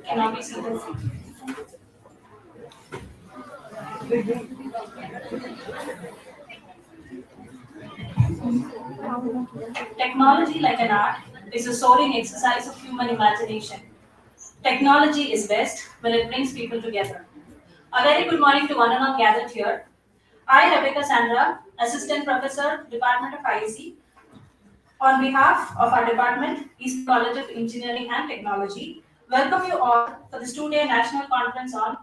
Cannot be seated. Technology, like an art, is a soaring exercise of human imagination. Technology is best when it brings people together. A very good morning to one and all gathered here. I, Rebecca Sandra, Assistant Professor, Department of IEC, on behalf of our department, East College of Engineering and Technology, welcome you all for this two-day national conference on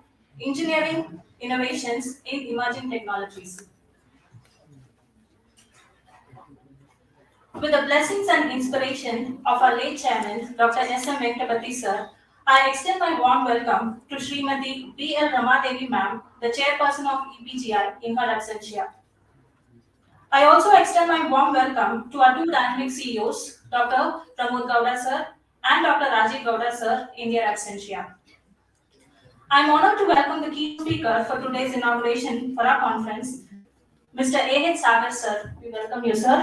engineering innovations in emerging technologies. With the blessings and inspiration of our late chairman, Dr. S.M. Venkatapati sir, I extend my warm welcome to Srimati B.L. Ramadevi ma'am, the chairperson of EPGI in her absentia. I also extend my warm welcome to our two dynamic CEOs, Dr. Pramod Gowda sir and Dr. Rajiv Gowda sir in their absentia. I am honored to welcome the key speaker for today's inauguration for our conference, Mr. A.H. Sagar sir. We welcome you, sir.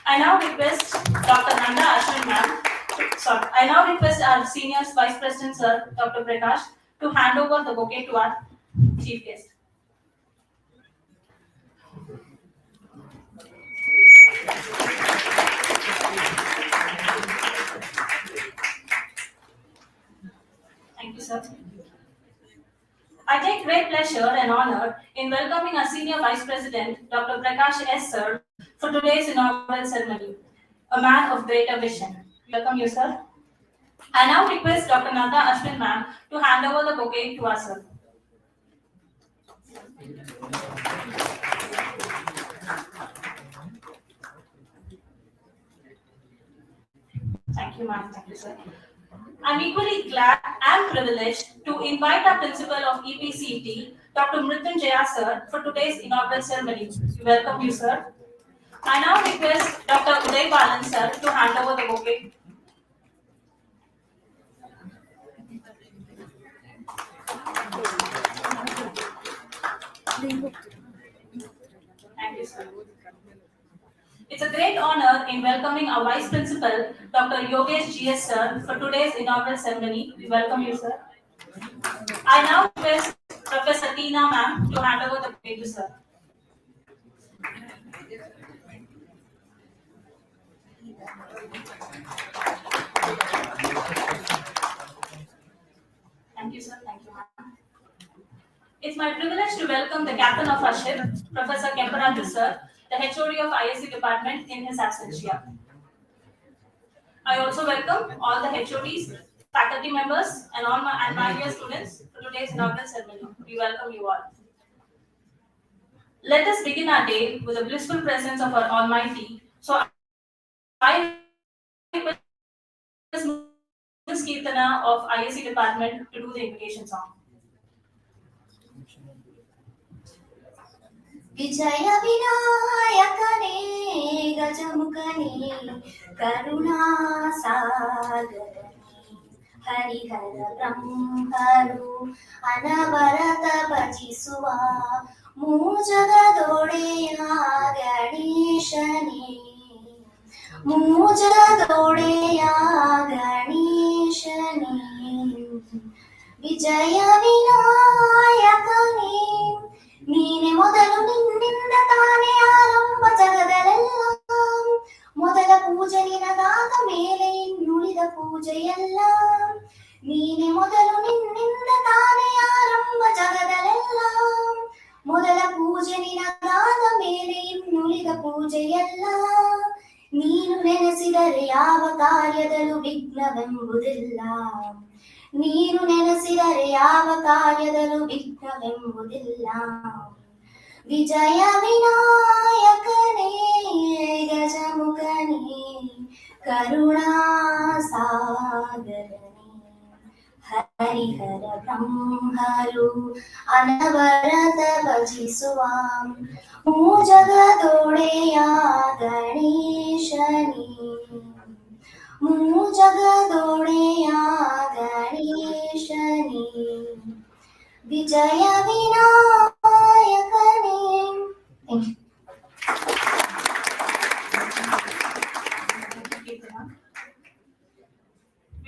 I now request Dr. Nanda Ashwin ma'am. I now request our senior Vice President sir, Dr. Prakash, to hand over the bouquet to our chief guest. Thank you, sir. I take great pleasure and honor in welcoming our Senior Vice President, Dr. Prakash S. sir, for today's inaugural ceremony, a man of greater vision. Welcome you, sir. I now request Dr. Nanda Ashwin ma'am to hand over the bouquet to us, sir. Thank you, ma'am. Thank you, sir. I'm equally glad and privileged to invite our principal of EPCET, Dr. Mrityunjaya sir, for today's inaugural ceremony. We welcome you, sir. I now request Dr. Uday Balan sir to hand over the bouquet. Thank you, sir. It's a great honor in welcoming our Vice Principal, Dr. Yogesh GS sir, for today's inaugural ceremony. We welcome you, sir. I now request Professor Tina ma'am to hand over the bouquet to sir. Thank you, sir. Thank you, ma'am. It's my privilege to welcome the captain of our ship, Professor Kemparaju sir, the HOD of ISC department in his absentia. I also welcome all the HODs, faculty members, and all my dear students for today's inaugural ceremony. We welcome you all. Let us begin our day with the blissful presence of our Almighty. So I request Ms. Kirtana of ISC department to do the invocation song. విజయ వినాయకనే గజముఖనే కరుణా సాగరనే హరిహర బ్రహ్మరు అనవరత భಜಿಸುವ ಮೂಜಗದೊಡೆಯ ಗಣೇಶನೇ ಮೂಜಗದೊಡೆಯ ಗಣೇಶನೇ ವಿಜಯ ವಿನಾಯಕನೇ ನೀನೆ ಮೊದಲು ನಿನ್ನಿಂದ ತಾನೇ ಆರಂಭ ಜಗದಲೆಲ್ಲ ಮೊದಲ ಪೂಜೆ ನಿನಗಾದ ಮೇಲೆ ಇನ್ನುಳಿದ ಪೂಜೆಯಲ್ಲ ನೀನೆ ಮೊದಲು ನಿನ್ನಿಂದ ತಾನೇ ಆರಂಭ ಜಗದಲೆಲ್ಲ ಮೊದಲ ಪೂಜೆ ನಿನಗಾದ ಮೇಲೆ ಇನ್ನುಳಿದ ಪೂಜೆಯಲ್ಲ ನೀನು ನೆನೆಸಿದರೆ ಯಾವ ಕಾರ್ಯದಲ್ಲೂ ವಿಘ್ನವೆಂಬುದಿಲ್ಲ ನೀನು ನೆನೆಸಿದರೆ ಯಾವ ಕಾರ್ಯದಲ್ಲೂ ವಿಘ್ನವೆಂಬುದಿಲ್ಲ ವಿಜಯ ವಿನಾಯಕನೇ ಗಜಮುಖನೇ ಕರುಣಾ ಸಾಗರನೇ ಹರಿಹರ ಬ್ರಹ್ಮರು ಅನವರತ ಭಜಿಸುವ ಮೂಜಗದೊಡೆಯ ಗಣೇಶನೇ ಮೂಜಗದೊಡೆಯ ಗಣೇಶನೇ ವಿಜಯ ವಿನಾಯಕನೇ.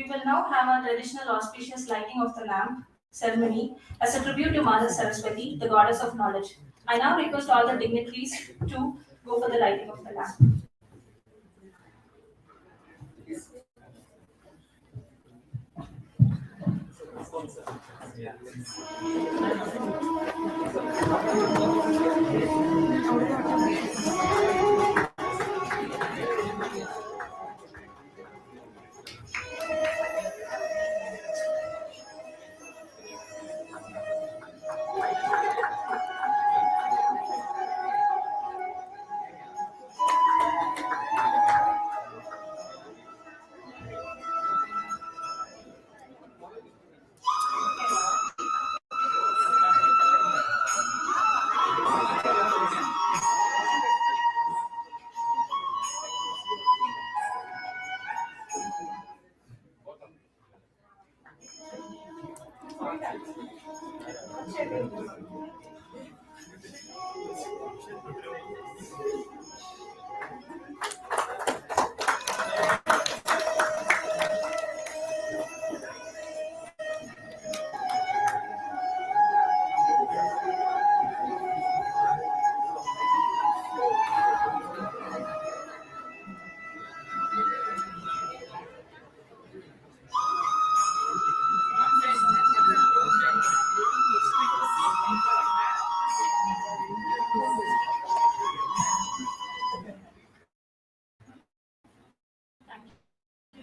We will now have our traditional auspicious lighting of the lamp ceremony as a tribute to Mother Saraswati, the goddess of knowledge. I now request all the dignitaries to go for the lighting of the lamp.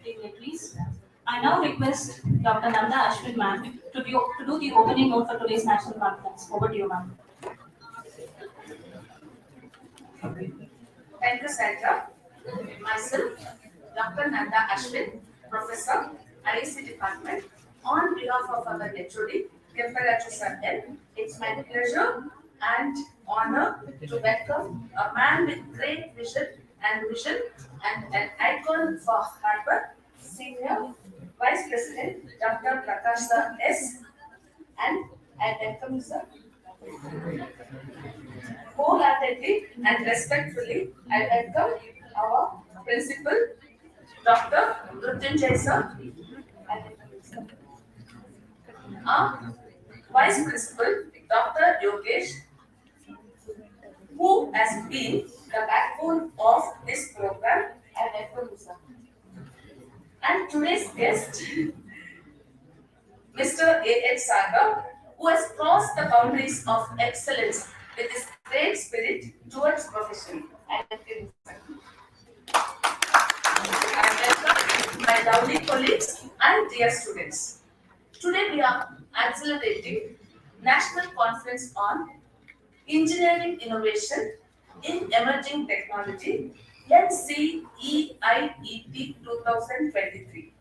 Dignitaries. I now request Dr. Nanda Ashwin ma'am to do the opening note for today's national conference. Over to you, ma'am. Thank you, Sandra. Myself, Dr. Nanda Ashwin, Professor, IAC Department, on behalf of our HOD, Kemparachu Sir L. It's my pleasure and honor to welcome a man with great vision and an icon for harbor, Senior Vice President Dr. Prakash Sir S. And I welcome you, sir. Wholeheartedly and respectfully, I welcome our principal, Dr. Mrutyunjay sir, and our vice principal, Dr. Yogesh, who has been the backbone of this program. I welcome you, sir. And today's guest, Mr. A.H. Sagar, who has crossed the boundaries of excellence with his great spirit towards profession. I welcome you, sir. I welcome my lovely colleagues and dear students. Today we are accelerating National Conference on Engineering Innovation in Emerging Technology, NCEIET 2023.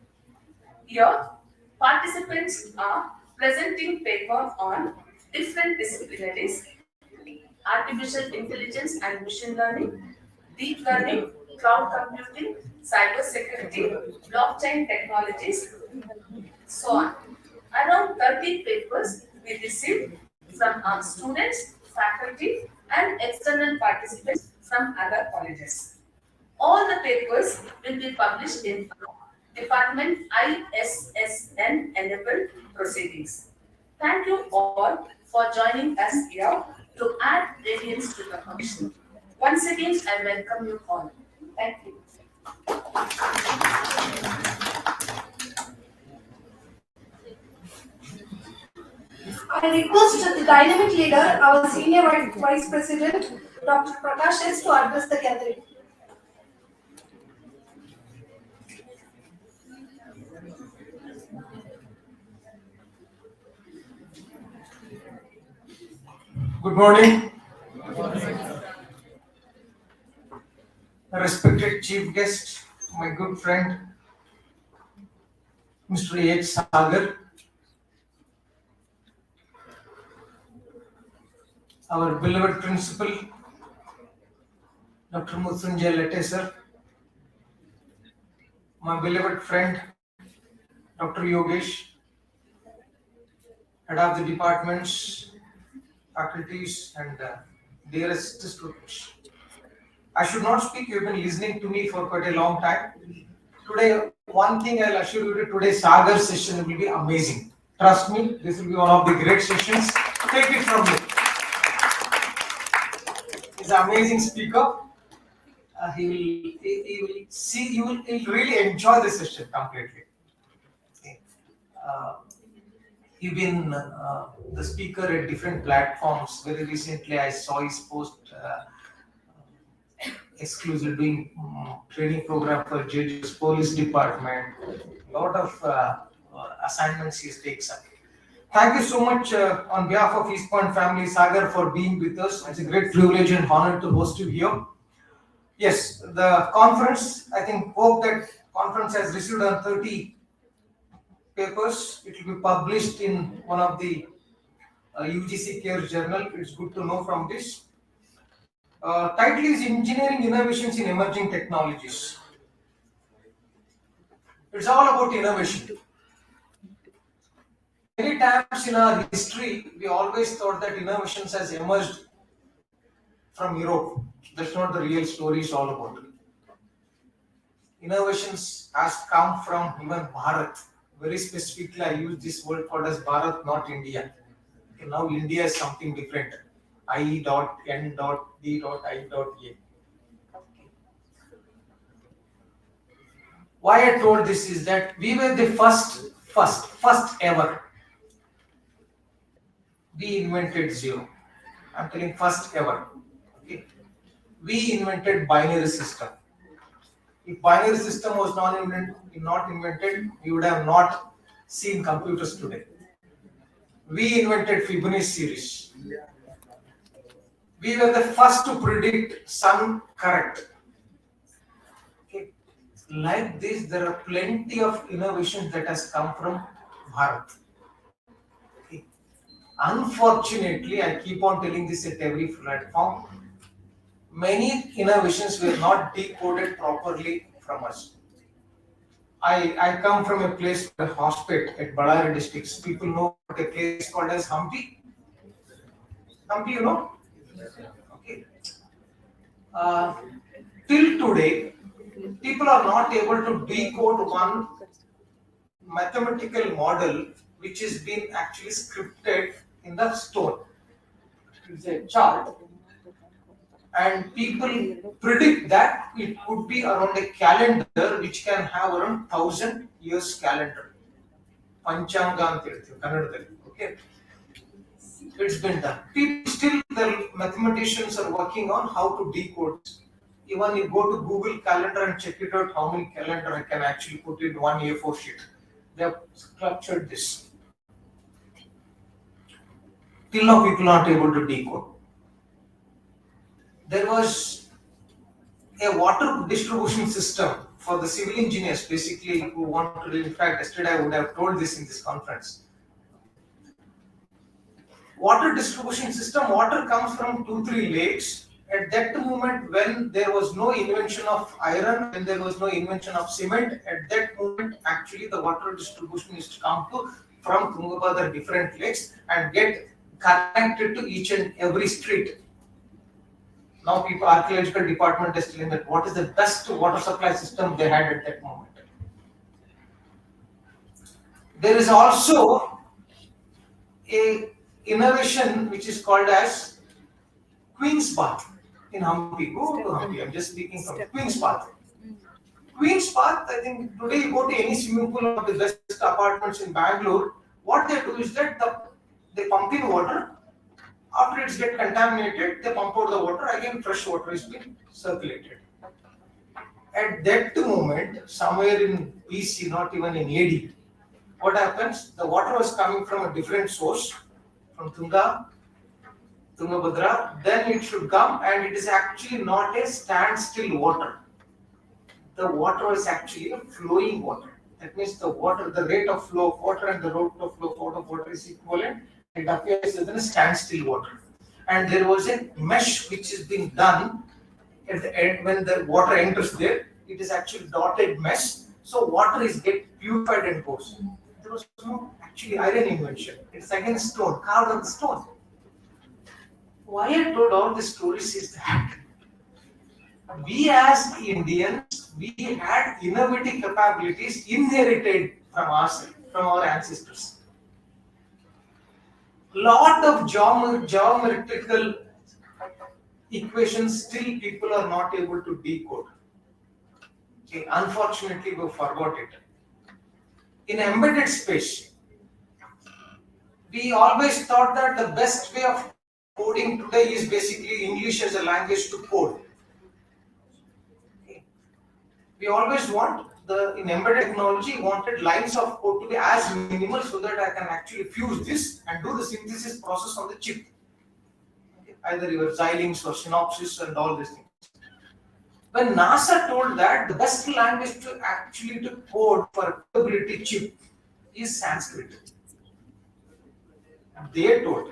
Here, participants are presenting paper on different disciplinaries: artificial intelligence and machine learning, deep learning, cloud computing, cyber security, blockchain technologies, so on. Around 30 papers we received from our students, faculty, and external participants from other colleges. All the papers will be published in Department ISSN enabled proceedings. Thank you all for joining us here to add radiance to the function. Once again, I welcome you all. Thank you. I request the dynamic leader, our senior vice president, Dr. Prakash S. to address the gathering. Good morning. Respected chief guest, my good friend, Mr. H. Sagar, our beloved principal, Dr. Mrutyunjay Latte sir, my beloved friend, Dr. Yogesh, head of the departments, faculties, and dearest students. I should not speak, you've been listening to me for quite a long time. Today, one thing I'll assure you that today's Sagar session will be amazing. Trust me, this will be one of the great sessions. Take it from me. He's an amazing speaker. He will see, he'll really enjoy the session completely. Okay. You've been the speaker at different platforms. Very recently, I saw his post exclusive doing training program for judges, police department. A lot of assignments he takes up. Thank you so much on behalf of East Point family, Sagar, for being with us. It's a great privilege and honor to host you here. Yes, the conference, I think, hope that conference has received on 30 papers. It will be published in one of the UGC Care journal. It's good to know from this. Title is Engineering Innovations in Emerging Technologies. It's all about innovation. Many times in our history, we always thought that innovations has emerged from Europe. That's not the real story is all about. Innovations has come from even Bharat. Very specifically, I use this word called as Bharat, not India. Okay, now India is something different. I.N.D.I.A. Why I told this is that we were the first ever. We invented zero. I'm telling first ever. Okay. We invented binary system. If binary system was not invented, we would have not seen computers today. We invented Fibonacci series. We were the first to predict sun correct. Okay. Like this, there are plenty of innovations that has come from Bharat. Okay. Unfortunately, I keep on telling this at every platform. Many innovations were not decoded properly from us. I come from a place, a hospital at Ballari district. People know a place called as Hampi. Hampi, you know? Okay. Till today, people are not able to decode one mathematical model which is being actually scripted in the stone. It's a chart. And people predict that it could be around a calendar which can have around 1,000 years calendar. Panchanga Kannadadalli. Okay. It's been done. People still, the mathematicians are working on how to decode this. Even you go to Google Calendar and check it out how many calendar I can actually put in one A4 sheet. They have structured this. Till now people are not able to decode. There was a water distribution system for the civil engineers basically who want to, in fact, yesterday I would have told this in this conference. Water distribution system, water comes from 2-3 lakes. At that moment when there was no invention of iron, when there was no invention of cement, at that moment actually the water distribution is to come to from Tungabhadra different lakes and get connected to each and every street. Now people, archaeological department is telling that what is the best water supply system they had at that moment. There is also a innovation which is called as Queen's Bath in Hampi. Go to Hampi, I'm just speaking from Queen's Bath. Queen's Bath, I think today you go to any swimming pool of the best apartments in Bangalore, what they do is that they pump in water. After it's get contaminated, they pump out the water, again fresh water is being circulated. At that moment, somewhere in BC, not even in AD, what happens? The water was coming from a different source, from Tungabhadra, then it should come and it is actually not a standstill water. The water is actually a flowing water. That means the water, the rate of flow of water and the rate of flow of water is equivalent. It appears as a standstill water. And there was a mesh which is being done at the end when the water enters there. It is actually dotted mesh. So water is get purified and goes. There was no actually iron invention. It's again stone, carved on the stone. Why I told all these stories is that we as Indians, we had innovative capabilities inherited from ourselves, from our ancestors. Lot of geometrical equations still people are not able to decode. Okay, unfortunately, we forgot it. In embedded space, we always thought that the best way of coding today is basically English as a language to code. Okay. We always want in embedded technology wanted lines of code to be as minimal so that I can actually fuse this and do the synthesis process on the chip. Okay. Either your Xilinx or Synopsys and all these things. When NASA told that the best language to actually to code for capability chip is Sanskrit, they told.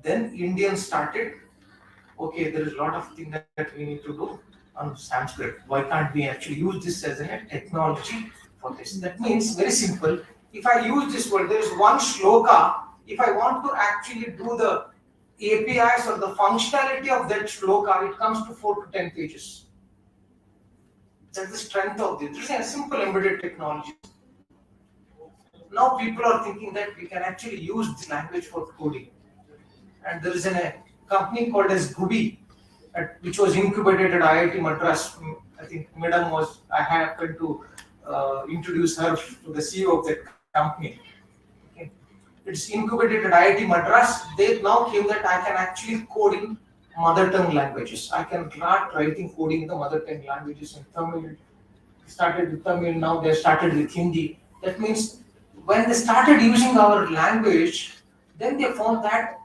Then Indians started, okay, there is a lot of things that we need to do on Sanskrit. Why can't we actually use this as a technology for this? That means very simple. If I use this word, there is one shloka. If I want to actually do the APIs or the functionality of that shloka, it comes to 4 to 10 pages. That's the strength of this. This is a simple embedded technology. Now people are thinking that we can actually use this language for coding. And there is a company called as Gubi, which was incubated at IIT Madras. I think I happened to introduce her to the CEO of that company. Okay. It's incubated at IIT Madras. They now came that I can actually code in mother tongue languages. I can start writing coding in the mother tongue languages in Tamil. Started with Tamil, now they started with Hindi. That means when they started using our language, then they found that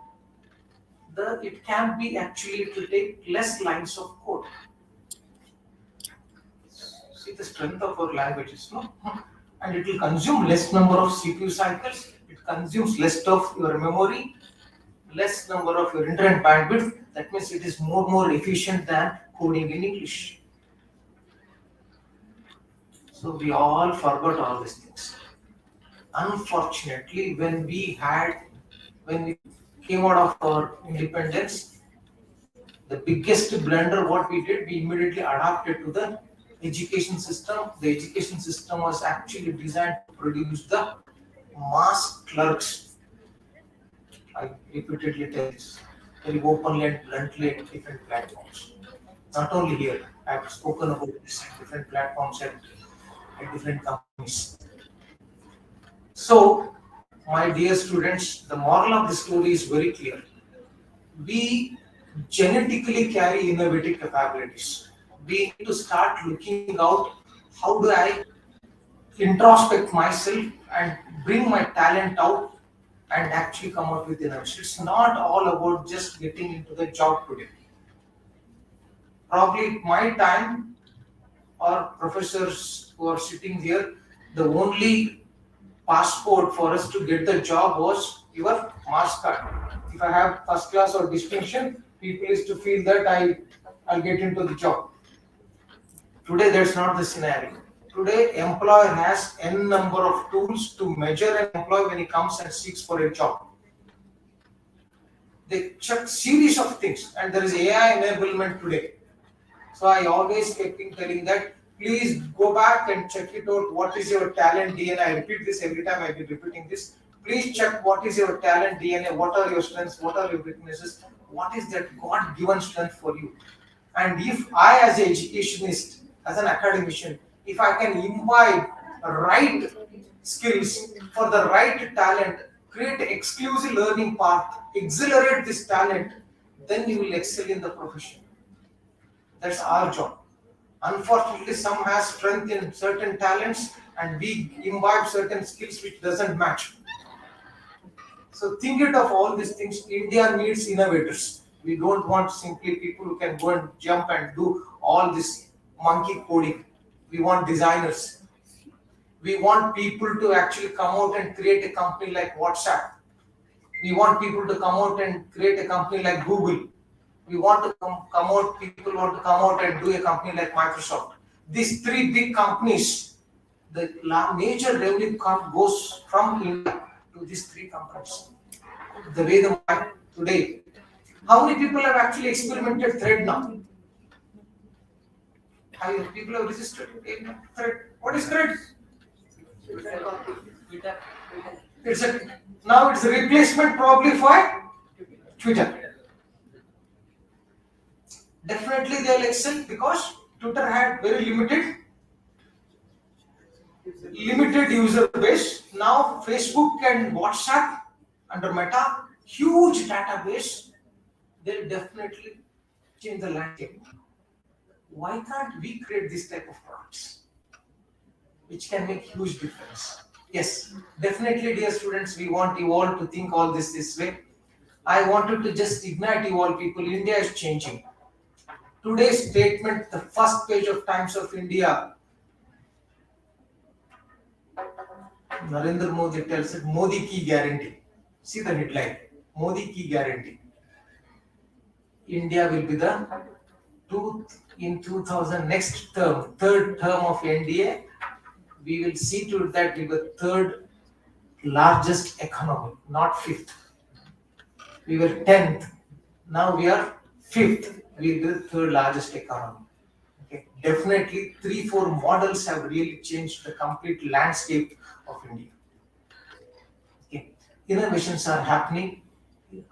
it can be actually, it will take less lines of code. See the strength of our languages, no? And it will consume less number of CPU cycles, it consumes less of your memory, less number of your internet bandwidth. That means it is more efficient than coding in English. So we all forgot all these things. Unfortunately, when we came out of our independence, the biggest blunder what we did, we immediately adapted to the education system. The education system was actually designed to produce the mass clerks. I repeatedly tell this very openly and bluntly at different platforms. Not only here, I have spoken about this at different platforms at different companies. So, my dear students, the moral of the story is very clear. We genetically carry innovative capabilities. We need to start looking out how do I introspect myself and bring my talent out and actually come out with innovation. It's not all about just getting into the job today. Probably my time or professors who are sitting here, the only passport for us to get the job was your marks card. If I have first class or distinction, people is to feel that I'll get into the job. Today that's not the scenario. Today employer has n number of tools to measure an employee when he comes and seeks for a job. They check series of things and there is AI enablement today. So I always keep telling that please go back and check it out. What is your talent DNA? I repeat this every time I be repeating this. Please check what is your talent DNA, what are your strengths, what are your weaknesses, what is that God-given strength for you. And if I as an educationist, as an academician, if I can imbibe right skills for the right talent, create exclusive learning path, accelerate this talent, then you will excel in the profession. That's our job. Unfortunately, some has strength in certain talents and we imbibe certain skills which doesn't match. So think it of all these things. India needs innovators. We don't want simply people who can go and jump and do all this monkey coding. We want designers. We want people to actually come out and create a company like WhatsApp. We want people to come out and create a company like Google. We want to people want to come out and do a company like Microsoft. These three big companies, the major revenue goes from India to these three companies. The way the market today, how many people have actually experimented thread now? People have registered a thread. What is thread? It's now it's a replacement probably for Twitter. Definitely they'll excel because Twitter had very limited user base. Now Facebook and WhatsApp under Meta, huge database, they'll definitely change the landscape. Why can't we create this type of products which can make huge difference? Yes, definitely, dear students, we want you all to think all this way. I wanted to just ignite you all people. India is changing. Today's statement, the first page of Times of India, Narendra Modi tells it, Modi ki guarantee. See the headline, Modi ki guarantee. India will be the in 2000 next term, third term of NDA. We will see to it that we were third largest economy, not fifth. We were 10th. Now we are fifth. We were the third largest economy. Okay. Definitely, 3-4 models have really changed the complete landscape of India. Okay. Innovations are happening.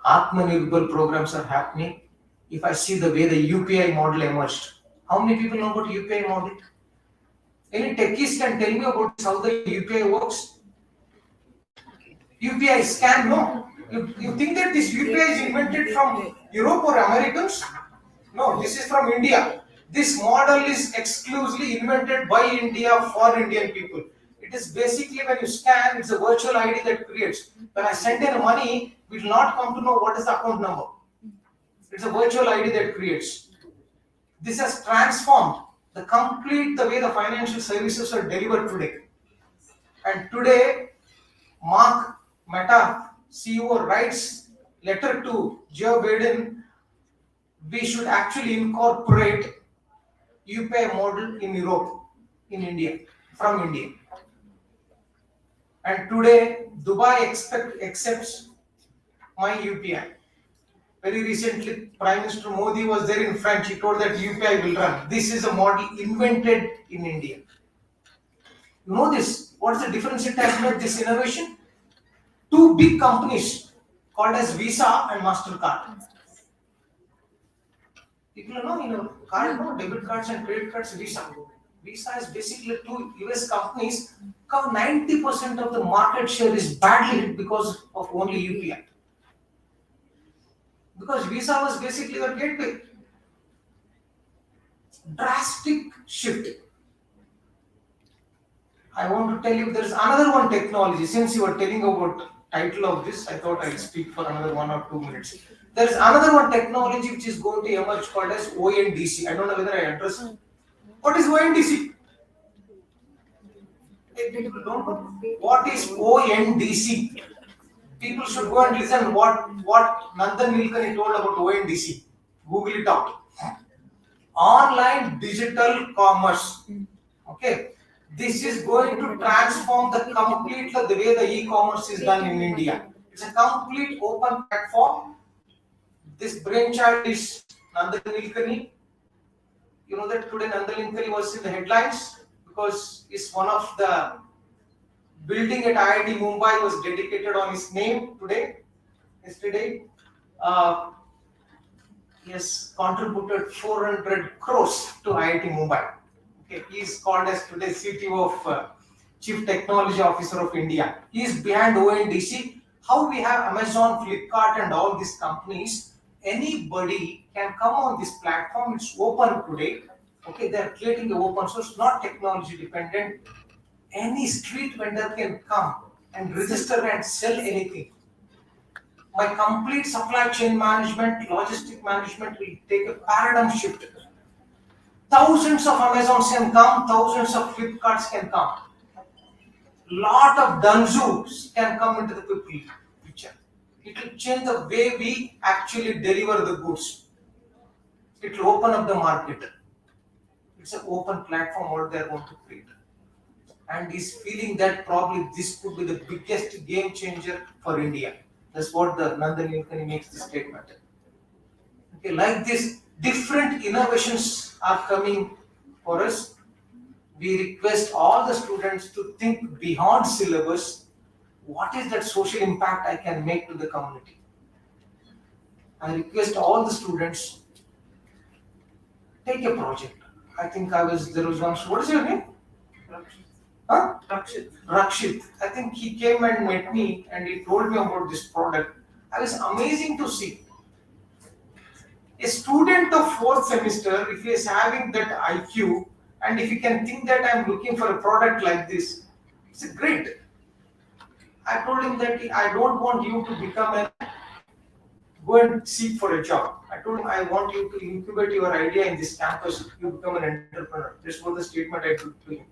Atmanirbhar programs are happening. If I see the way the UPI model emerged, how many people know about UPI model? Any techies can tell me about how the UPI works? UPI scan, no. You think that this UPI is invented from Europe or Americans? No, this is from India. This model is exclusively invented by India for Indian people. It is basically when you scan, it's a virtual ID that creates. When I send in money, we will not come to know what is the account number. It's a virtual ID that creates. This has transformed the way the financial services are delivered today. And today, Mark Meta CEO writes letter to Joe Biden, we should actually incorporate UPI model in Europe, in India, from India. And today, Dubai accepts my UPI. Very recently, Prime Minister Modi was there in France. He told that UPI will run. This is a model invented in India. You know this? What's the difference it has made this innovation? Two big companies called as Visa and MasterCard. People know, debit cards and credit cards, Visa. Visa is basically two US companies. 90% of the market share is badly hit because of only UPI. Because Visa was basically your gateway. Drastic shift. I want to tell you there is another one technology. Since you were telling about title of this, I thought I'd speak for another 1 or 2 minutes. There is another one technology which is going to emerge called as ONDC. I don't know whether I address it. What is ONDC? People don't know. What is ONDC? People should go and listen what Nandan Nilekani told about ONDC. Google it out. Online digital commerce. Okay. This is going to transform the way the e-commerce is done in India. It's a complete open platform. This brainchild is Nandan Nilekani. You know that today Nandan Nilekani was in the headlines because it's one of the building at IIT Mumbai was dedicated on his name yesterday. He has contributed 400 crores to IIT Mumbai. Okay, he is called as today CTO of Chief Technology Officer of India. He is behind ONDC. How we have Amazon, Flipkart and all these companies, anybody can come on this platform. It's open today. Okay, they are creating the open source, not technology dependent. Any street vendor can come and register and sell anything. My complete supply chain management, logistic management will take a paradigm shift. Thousands of Amazons can come, thousands of Flipkarts can come. Lot of Danzus can come into the picture. It will change the way we actually deliver the goods. It will open up the market. It's an open platform what they are going to create. And he's feeling that probably this could be the biggest game changer for India. That's what the Nandan Nilekani makes the statement. Okay, like this, different innovations are coming for us. We request all the students to think beyond syllabus. What is that social impact I can make to the community? I request all the students take a project. I think there was one. What is your name? Huh? Rakshit. I think he came and met me and he told me about this product. I was amazing to see. A student of fourth semester, if he is having that IQ and if he can think that I'm looking for a product like this, it's great. I told him that I don't want you to go and seek for a job. I told him I want you to incubate your idea in this campus, you become an entrepreneur. This was the statement I took to him.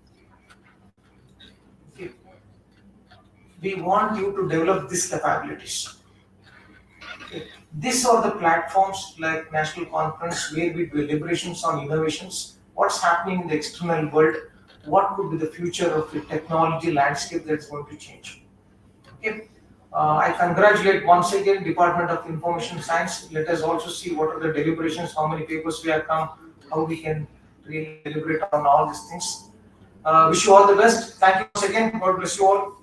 Okay. We want you to develop these capabilities. Okay. These are the platforms like National Conference where we do deliberations on innovations, what's happening in the external world, what could be the future of the technology landscape that's going to change. Okay. I congratulate once again Department of Information Science. Let us also see what are the deliberations, how many papers we have come, how we can really deliberate on all these things. Wish you all the best. Thank you once again. God bless you all.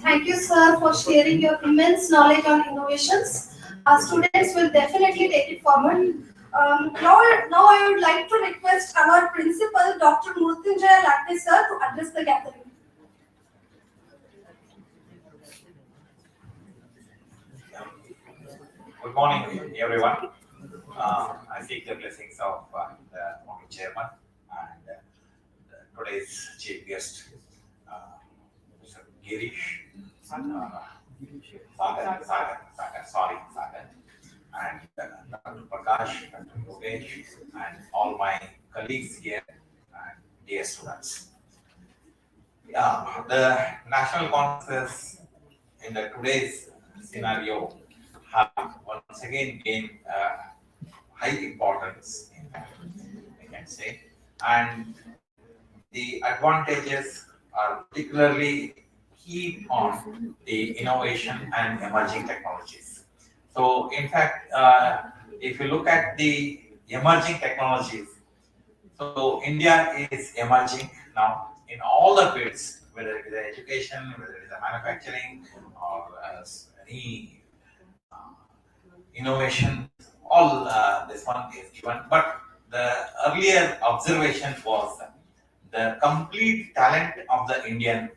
Thank you, sir, for sharing your immense knowledge on innovations. Our students will definitely take it forward. Now I would like to request our principal, Dr. Murthyunjaya Latte, sir, to address the gathering. Good morning, everyone. I seek the blessings of the Honorable Chairman and today's chief guest, Mr. Girish, Sagar, and Dr. Prakash, Dr. Yogesh, and all my colleagues here and dear students. Yeah, the national conferences in the today's scenario have once again gained high importance, in fact, I can say, and the advantages are particularly key on the innovation and emerging technologies. So, in fact, if you look at the emerging technologies, so India is emerging now in all the fields, whether it is education, whether it is manufacturing, or any innovation. All this one is given, but the earlier observation was the complete talent of the Indian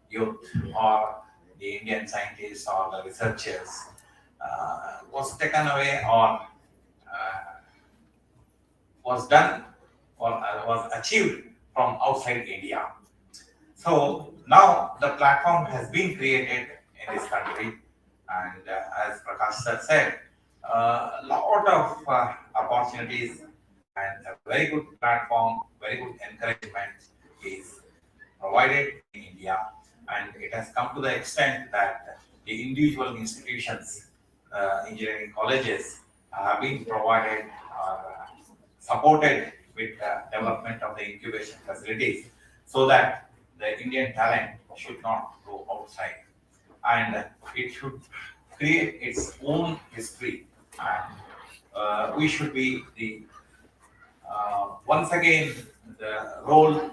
youth or the Indian scientists or the researchers was taken away or was done or was achieved from outside India. So now the platform has been created in this country, and as Prakash sir said, a lot of opportunities and a very good platform, very good encouragement is provided in India, and it has come to the extent that the individual institutions, engineering colleges, have been provided or supported with the development of the incubation facilities so that the Indian talent should not go outside and it should create its own history, and we should be the once again the role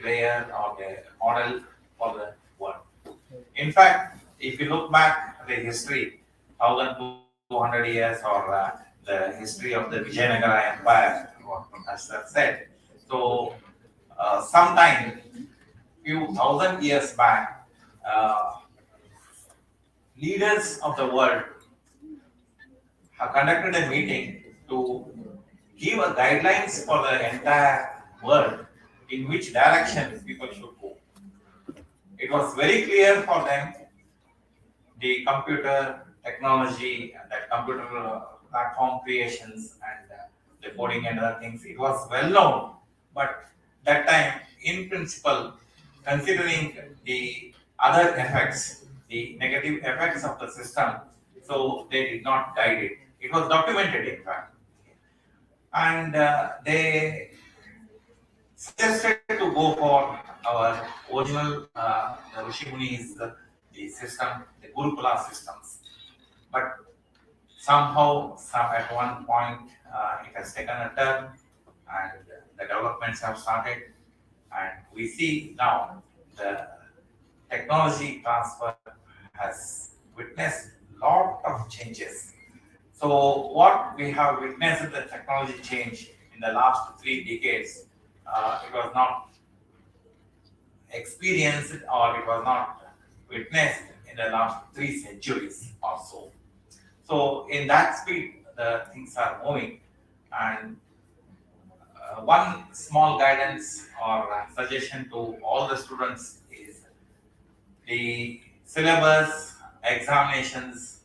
player or the model for the world. In fact, if you look back at the history, 1200 years or the history of the Vijayanagara Empire, what Professor said, so sometime few thousand years back, leaders of the world have conducted a meeting to give a guidelines for the entire world in which direction people should go. It was very clear for them the computer technology and that computer platform creations and the coding and other things. It was well known, but that time, in principle, considering the other effects, the negative effects of the system, so they did not guide it. It was documented, in fact, and they suggested to go for our original Rishi Muni's the system, the Gurukula systems. But somehow, at one point, it has taken a turn, and the developments have started, and we see now the technology transfer has witnessed lot of changes. So what we have witnessed the technology change in the last 3 decades, it was not experienced or it was not witnessed in the last 3 centuries or so. So in that speed, the things are moving, and one small guidance or suggestion to all the students is the syllabus examinations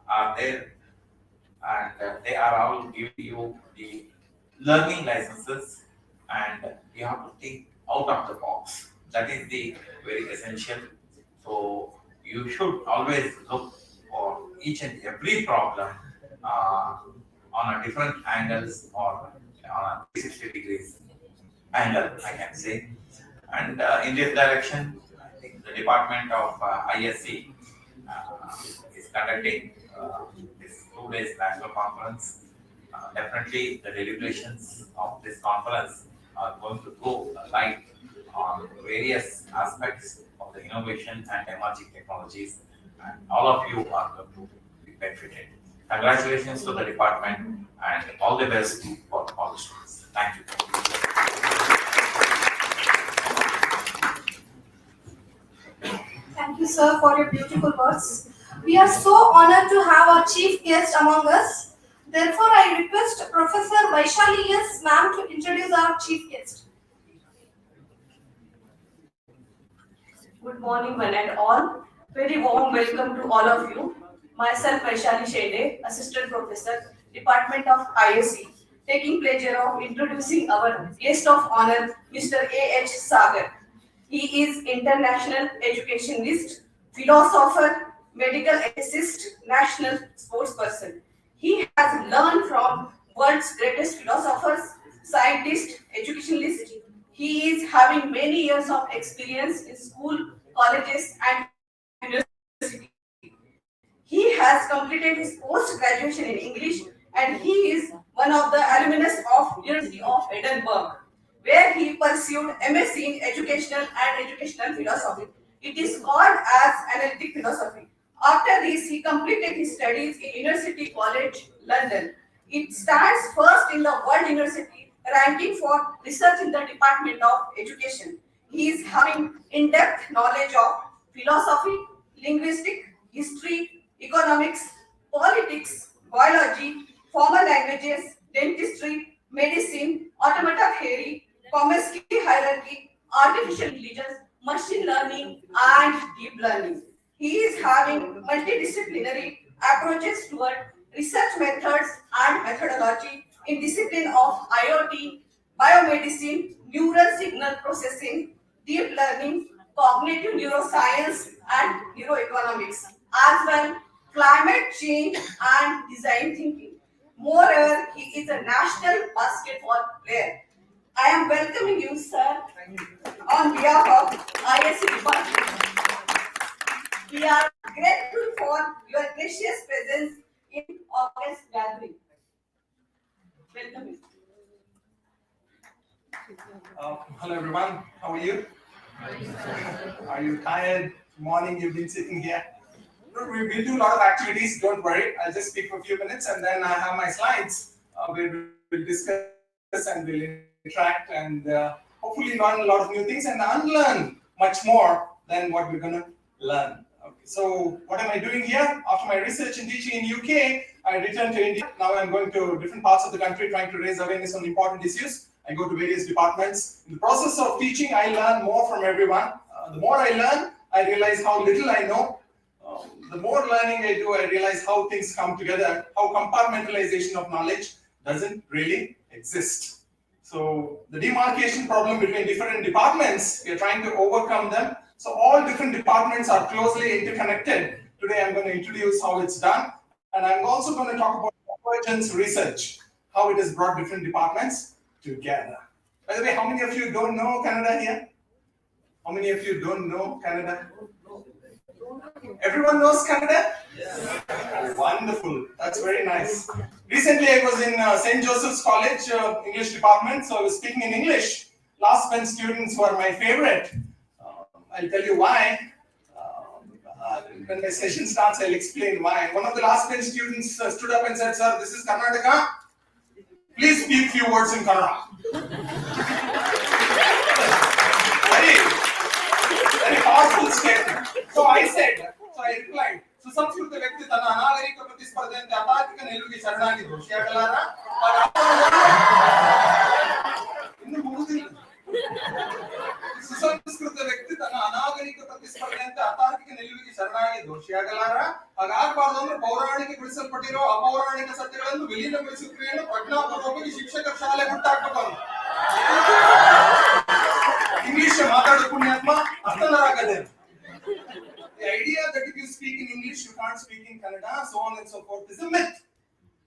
are there, and they are all giving you the learning licenses, and you have to think out of the box. That is the very essential. So you should always look for each and every problem on a different angles or on a 360 degrees angle, I can say. And in this direction, I think the Department of ISC is conducting this 2 days national conference. Definitely, the deliberations of this conference are going to throw a light on various aspects of the innovation and emerging technologies, and all of you are going to be benefited. Congratulations to the department and all the best for all the students. Thank you. Thank you, sir, for your beautiful words. We are so honored to have our chief guest among us. Therefore, I request Professor Vaishali S. ma'am to introduce our chief guest. Good morning, one and all. Very warm welcome to all of you. Myself, Vaishali Shede, Assistant Professor, Department of ISC, taking pleasure of introducing our guest of honor, Mr. A.H. Sagar. He is international educationist, philosopher, medical ethicist, national sportsperson. He has learned from world's greatest philosophers, scientists, educationalists. He is having many years of experience in school, colleges, and university. He has completed his post-graduation in English, and he is one of the alumnus of University of Edinburgh, where he pursued MSc in Educational and Educational Philosophy. It is called as Analytic Philosophy. After this, he completed his studies in University College, London. It stands first in the World University ranking for research in the Department of Education. He is having in-depth knowledge of philosophy, linguistics, history, economics, politics, biology, formal languages, dentistry, medicine, automata theory, Chomsky hierarchy, artificial intelligence, machine learning, and deep learning. He is having multidisciplinary approaches toward research methods and methodology in discipline of IoT, biomedicine, neural signal processing, deep learning, cognitive neuroscience, and neuroeconomics, as well climate change and design thinking. Moreover, he is a national basketball player. I am welcoming you, sir, on behalf of ISC department. We are grateful for your gracious presence in August gathering. Welcome. Hello everyone, how are you? Are you tired? Morning, you've been sitting here. We'll do a lot of activities, don't worry. I'll just speak for a few minutes and then I have my slides. We'll discuss and we'll interact and hopefully learn a lot of new things and unlearn much more than what we're going to learn. Okay, so what am I doing here? After my research and teaching in UK, I returned to India. Now I'm going to different parts of the country trying to raise awareness on important issues. I go to various departments. In the process of teaching, I learn more from everyone. The more I learn, I realize how little I know. The more learning I do, I realize how things come together, how compartmentalization of knowledge doesn't really exist. So the demarcation problem between different departments, we are trying to overcome them. So all different departments are closely interconnected. Today I'm going to introduce how it's done. And I'm also going to talk about convergence research, how it has brought different departments together. By the way, how many of you don't know Canada here? How many of you don't know Canada? Everyone knows Kannada? Yes. Wonderful. That's very nice. Recently, I was in St. Joseph's College, English department, so I was speaking in English. Last bench students were my favorite. I'll tell you why. When my session starts, I'll explain why. One of the last bench students stood up and said, "Sir, this is Karnataka. Please speak few words in Kannada." Very powerful statement. So I replied, ಸುಸಂಸ್ಕೃತ ವ್ಯಕ್ತಿ ತನ್ನ ಅನಾಗರಿಕ ಪ್ರತಿಸ್ಪರ್ಧೆಯಂತೆ ಅತಾರ್ಕಿಕ ನಿಲುವಿಗೆ ಶರಣಾಗಿದ್ದು ವಿಷಯಗಳಾರ ಇನ್ನು ಮುಗುದಿಲ್ಲ. ಸುಸಂಸ್ಕೃತ ವ್ಯಕ್ತಿ ತನ್ನ ಅನಾಗರಿಕ ಪ್ರತಿಸ್ಪರ್ಧೆಯಂತೆ ಅತಾರ್ಕಿಕ ನಿಲುವಿಗೆ ಶರಣಾಗಿದ್ದು ವಿಷಯಗಳಾರ ಹಾಗಾಗಬಾರದು ಅಂದ್ರೆ ಪೌರಾಣಿಕಗೊಳಿಸಲ್ಪಟ್ಟಿರೋ ಅಪೌರಾಣಿಕ ಸತ್ಯಗಳನ್ನು ವಿಲೀನಗೊಳಿಸುವ ಪ್ರಜ್ಞಾಪೂರ್ವಕವಾಗಿ ಶಿಕ್ಷಕರ ಶಾಲೆ ಹುಟ್ಟಾಕಬಾರದು. ಇಂಗ್ಲಿಷ್ ಮಾತಾಡೋ ಪುಣ್ಯಾತ್ಮ ಅರ್ಥನರಾಗದೆ. The idea that if you speak in English, you can't speak in Kannada, so on and so forth, is a myth.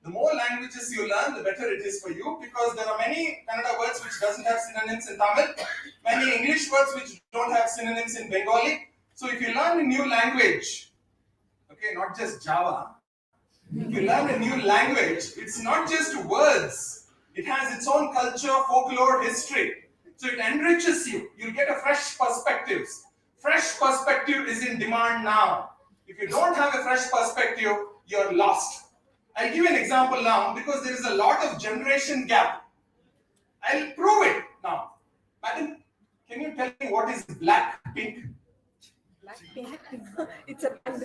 The more languages you learn, the better it is for you, because there are many Kannada words which doesn't have synonyms in Tamil, many English words which don't have synonyms in Bengali. So if you learn a new language, okay, not just Java, if you learn a new language, it's not just words. It has its own culture, folklore, history. So it enriches you. You'll get a fresh perspective. Fresh perspective is in demand now. If you don't have a fresh perspective, you're lost. I'll give you an example now because there is a lot of generation gap. I'll prove it now. Madam, can you tell me what is black pink? It's a band.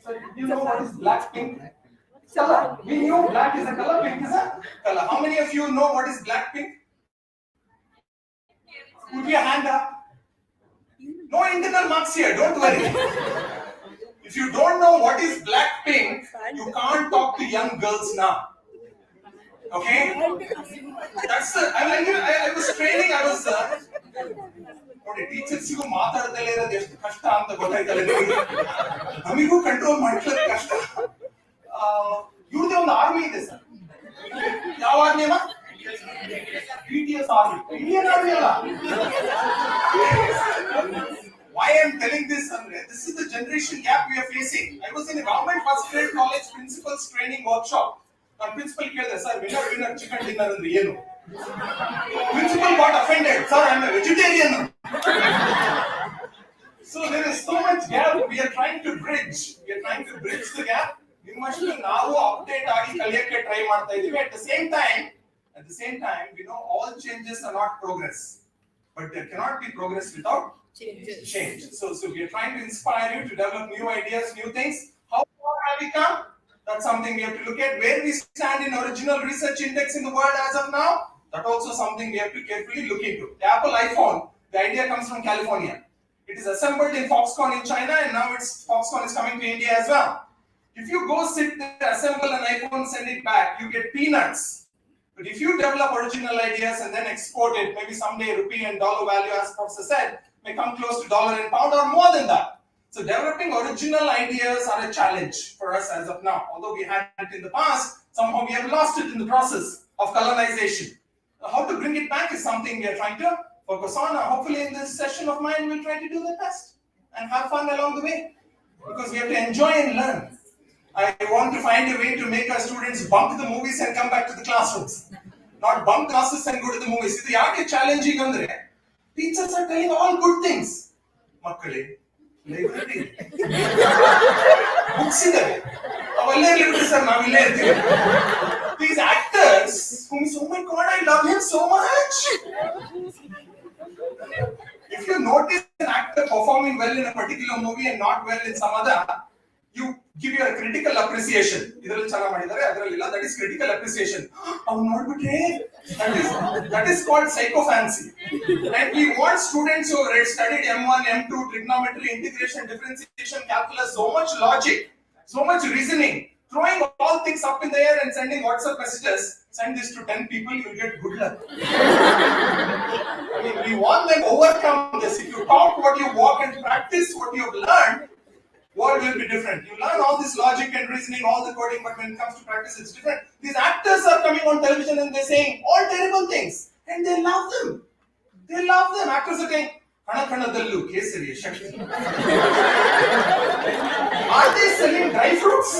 So, do you know what is black pink? Color. We knew black is a color, pink is a color. How many of you know what is black pink? Put your hand up. No internal marks here, don't worry. If you don't know what is black pink, you can't talk to young girls now. Okay? That's the, I was training, ನೋಡಿ ಟೀಚರ್ಸ್ಗೂ ಮಾತಾಡದಲ್ಲೇ ಇರೋದು ಎಷ್ಟು ಕಷ್ಟ ಅಂತ ಗೊತ್ತಾಯ್ತಲ್ಲ ನಿಮಗೆ. ನಮಗೂ control ಮಾಡ್ಕೊಳ್ಳೋದು ಕಷ್ಟ. ಇವ್ರದೇ ಒಂದು ಆರ್ಮಿ ಇದೆ ಸರ್. ಯಾವ ಆರ್ಮಿ ಅಮ್ಮ? BTS army. ಇಂಡಿಯನ್ ಆರ್ಮಿ ಅಲ್ಲ. Why I'm telling this, Andre? This is the generation gap we are facing. I was in a government first grade college principals training workshop. Our principal ಕೇಳಿದೆ, sir, winner chicken dinner ಅಂದ್ರೆ ಏನು? Principal got offended. Sir, I'm a vegetarian. So there is so much gap. We are trying to bridge. The gap. ನಿಮ್ಮಷ್ಟು ನಾವು update ಆಗಿ ಕಲಿಯಕ್ಕೆ try ಮಾಡ್ತಾ ಇದೀವಿ. At the same time, we know all changes are not progress, but there cannot be progress without change. So we are trying to inspire you to develop new ideas, new things. How far have we come? That's something we have to look at. Where we stand in original research index in the world as of now, that also something we have to carefully look into. The Apple iPhone, the idea comes from California. It is assembled in Foxconn in China, and now Foxconn is coming to India as well. If you go sit there, assemble an iPhone, send it back, you get peanuts. But if you develop original ideas and then export it, maybe someday rupee and dollar value, as Professor said, may come close to dollar and pound or more than that. So developing original ideas are a challenge for us as of now. Although we had it in the past, somehow we have lost it in the process of colonization. How to bring it back is something we are trying to focus on. Hopefully in this session of mine, we'll try to do the best and have fun along the way. Because we have to enjoy and learn. I want to find a way to make our students bunk the movies and come back to the classrooms. Not bunk classes and go to the movies. This is challenging. Teachers are telling all good things. Makkale, library. Books idare. Avalle library sir naville irthive. These actors, whom oh my God, I love him so much. If you notice an actor performing well in a particular movie and not well in some other, you give your critical appreciation. Idralli chana madidare, adralli illa. That is critical appreciation. Avanu nodbitre. That is called psychophancy. And we want students who have studied M1, M2, trigonometry, integration, differentiation, calculus, so much logic, so much reasoning, throwing all things up in the air and sending WhatsApp messages. Send this to 10 people, you'll get good luck. I mean, we want them to overcome this. If you talk what you walk and practice what you have learned, world will be different. You learn all this logic and reasoning, all the coding, but when it comes to practice, it's different. These actors are coming on television and they're saying all terrible things, and they love them. Actors are saying, ಕಣಕಣದಲ್ಲೂ ಕೇಸರಿಯ Shakti. Are they selling dry fruits?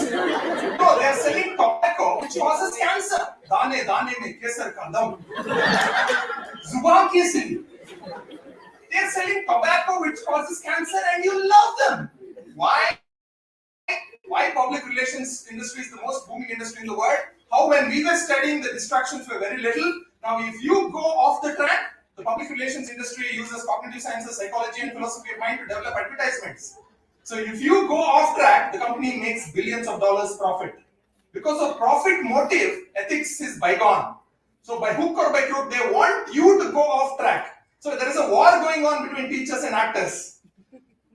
No, they are selling tobacco, which causes cancer. दाने दाने में केसर का दम. जुबान Kesari. They are selling tobacco, which causes cancer, and you love them. Why? Why public relations industry is the most booming industry in the world? How when we were studying, the distractions were very little. Now, if you go off the track, the public relations industry uses cognitive sciences, psychology, and philosophy of mind to develop advertisements. So, if you go off track, the company makes billions of dollars profit. Because of profit motive, ethics is bygone. So, by hook or by crook, they want you to go off track. So, there is a war going on between teachers and actors.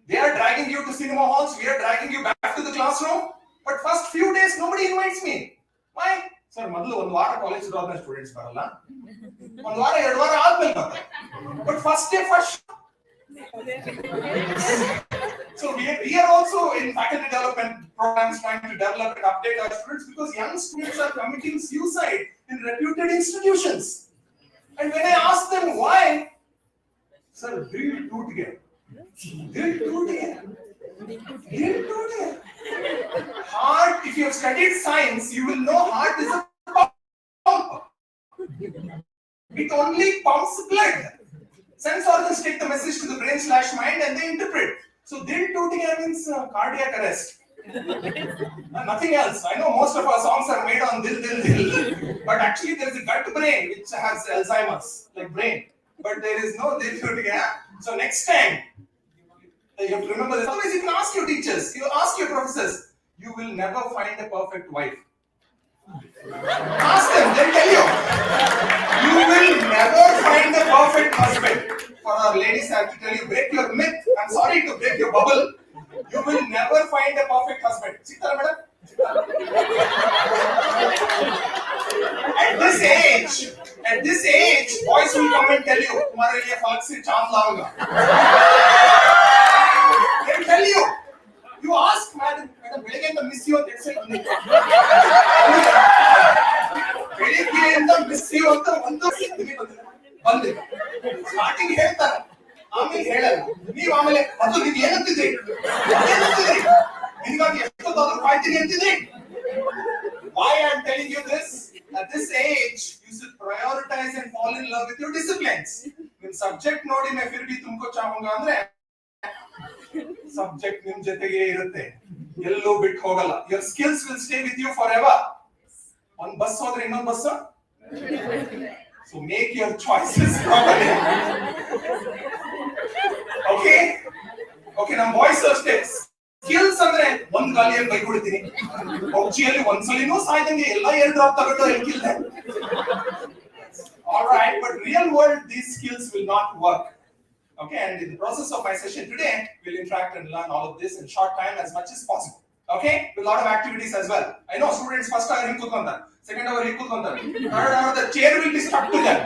They are dragging you to cinema halls, we are dragging you back to the classroom. But first few days, nobody invites me. Why? Sir, ಮೊದಲು ಒಂದು ವಾರ college ಇರೋದ್ನ students ಬರಲ್ಲ, ಒಂದು ವಾರ ಎರಡು ವಾರ ಆದ್ಮೇಲೆ ಬರ್ತಾರೆ. But first day first. So we are also in faculty development programs trying to develop and update our students, because young students are committing suicide in reputed institutions. And when I ask them why, sir, do you do together? Heart, if you have studied science, you will know heart is a pump. It only pumps blood. Sense organs take the message to the brain/mind and they interpret. So dil totiya means cardiac arrest. Nothing else. I know most of our songs are made on dil dil dil, but actually there is a gut brain which has Alzheimer's, like brain. But there is no dil totiya. So next time, you have to remember this. Otherwise, you can ask your teachers, you ask your professors. You will never find a perfect wife. Ask them, they'll tell you. You will never find a perfect husband. For our ladies, I have to tell you, break your myth. I'm sorry to break your bubble. You will never find a perfect husband. Sitara madam? At this age, boys will come and tell you, "Tumhare liye falak se chand launga." They'll tell you. You ask, madam, ಬೆಳಿಗ್ಗೆಯಿಂದ miss you ಅಂತ say ಬೆಳಿಗ್ಗೆಯಿಂದ miss you ಅಂತ ಒಂದು ಬಂದಿಲ್ಲ. Starting ಹೇಳ್ತಾರೆ, ಆಮೇಲೆ ಹೇಳಲ್ಲ. ನೀವು ಆಮೇಲೆ ಅದು ನೀವು ಏನಂತಿದ್ರಿ, ನಿನಗಾಗಿ ಎಷ್ಟೊತ್ತಾದ್ರೂ ಕಾಯ್ತೀನಿ ಅಂತಿದ್ರಿ. Why I am telling you this? At this age, you should prioritize and fall in love with your disciplines. When subject ನೋಡಿ मैं फिर भी तुमको चाहूंगा ಅಂದ್ರೆ ಸಬ್ಜೆಕ್ಟ್ ನಿಮ್ ಜೊತೆಗೆ ಇರುತ್ತೆ, ಎಲ್ಲೂ ಬಿಟ್ಟು ಹೋಗಲ್ಲ. Your skills will stay with you forever. ಒಂದು ಬಸ್ ಹೋದ್ರೆ ಇನ್ನೊಂದು bus. So make your choices properly. Okay, ನಮ್ಮ ಬಾಯ್ಸ್ ಅಷ್ಟೇ. ಸ್ಕಿಲ್ಸ್ ಅಂದ್ರೆ ಒಂದ್ ಗಾಲಿಯಲ್ಲಿ ಬೈಕ್ ಹೊಡಿತೀನಿ, ಪಬ್ಜಿಯಲ್ಲಿ ಒಂದ್ಸಲಿನೂ ಸಾಯ್ದಂಗೆ ಎಲ್ಲ ಏರ್ ಡ್ರಾಪ್ ತಗೊಂಡು ಎಲ್ಕಿಲ್ಲ. All right, but real world these skills will not work. Okay, and in the process of my session today, we'll interact and learn all of this in short time as much as possible. Okay, with a lot of activities as well. I know students first hour hinge kutkontar, second hour hinge kutkontar, third hour the chair will be stuck to them.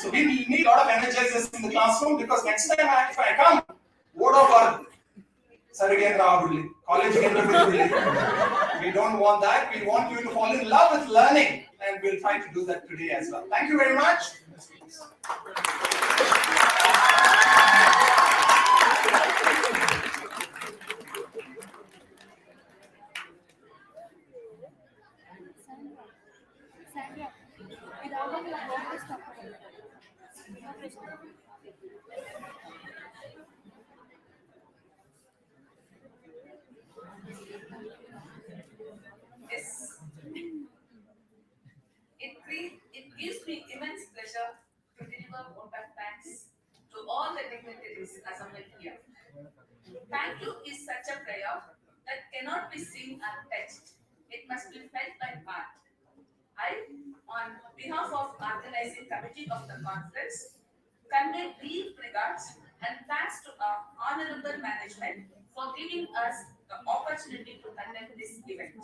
So we need a lot of energizers in the classroom, because next time if I come, what of our sarigendra agudli, college gendra bidli. We don't want that. We want you to fall in love with learning, and we'll try to do that today as well. Thank you very much. Yes. It gives me immense pleasure to deliver vote of thanks to all the dignitaries assembled here. Thank you is such a prayer that cannot be seen or touched. It must be felt by heart. I, on behalf of organizing committee of the conference, convey deep regards and thanks to our honorable management for giving us the opportunity to conduct this event.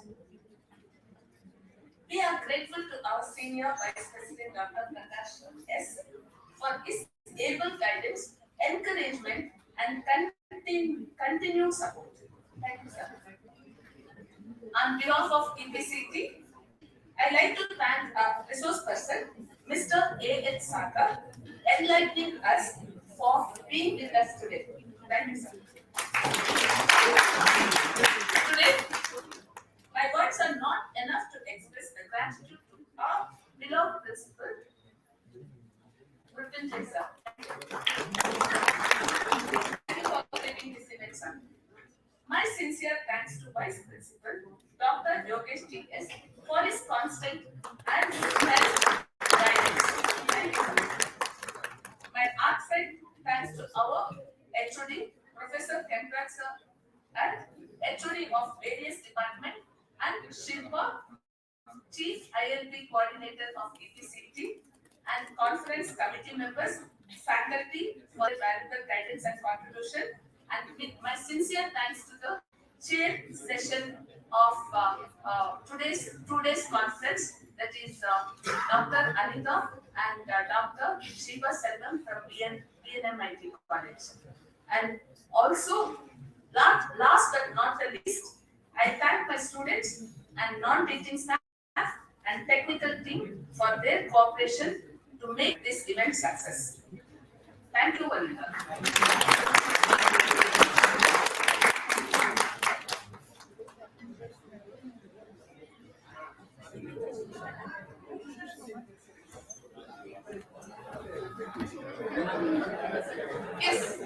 We are grateful to our senior Vice President Dr. Prakash S. for his able guidance, encouragement, and continued support. Thank you, sir. On behalf of EPCT, I'd like to thank our resource person, Mr. A.H. Sagar, enlightening us for being with us today. Thank you, sir. Today, my words are not enough to express the gratitude to our beloved principal, Mrityunjay sir. Thank you for creating this event, sir. My sincere thanks to Vice Principal, Dr. Yogesh T.S. for his constant and help guidance. Thank you, sir. My heartfelt thanks to our HOD, Professor Kemprat sir, and HOD of various departments, and Shilpa, Chief ILP Coordinator of EPCT, and conference committee members, faculty for their valuable guidance and contribution, and with my sincere thanks to the chair session of today's conference, that is Dr. Anita and Dr. Shiva Selvam from BNMIT College. And also, last but not the least, I thank my students and non-teaching staff and technical team for their cooperation to make this event success. Thank you, Vanita. Yes,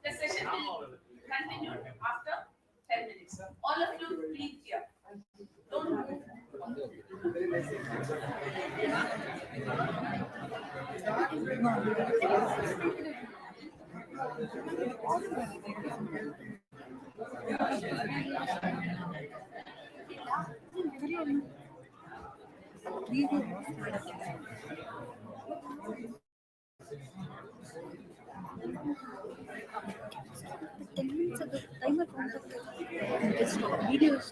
the session will continue after 10 minutes. All of you, please here. Don't move. Timer contact videos.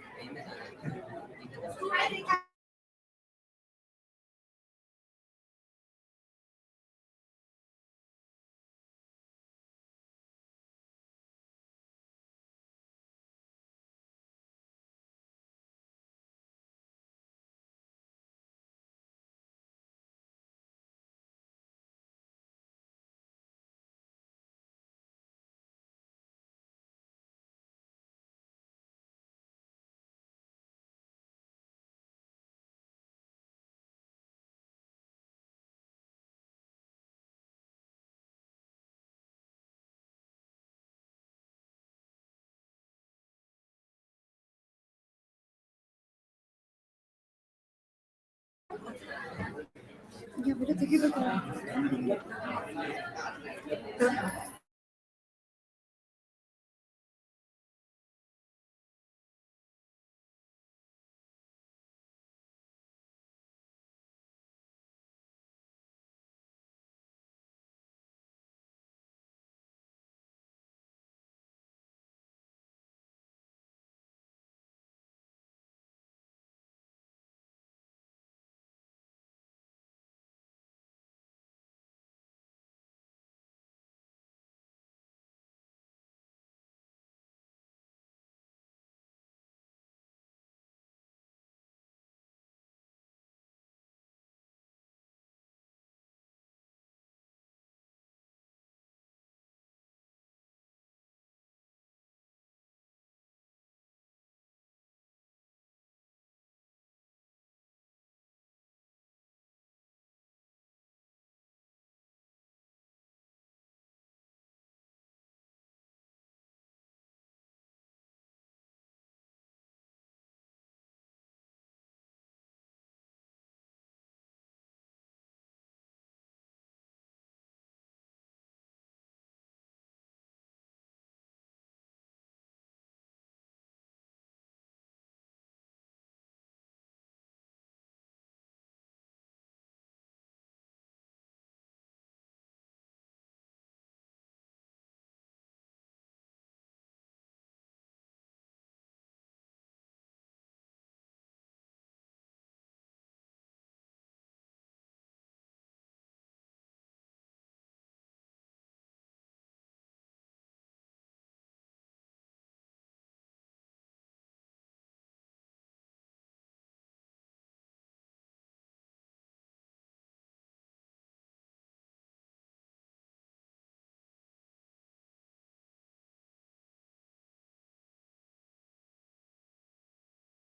Ya, pero te quiero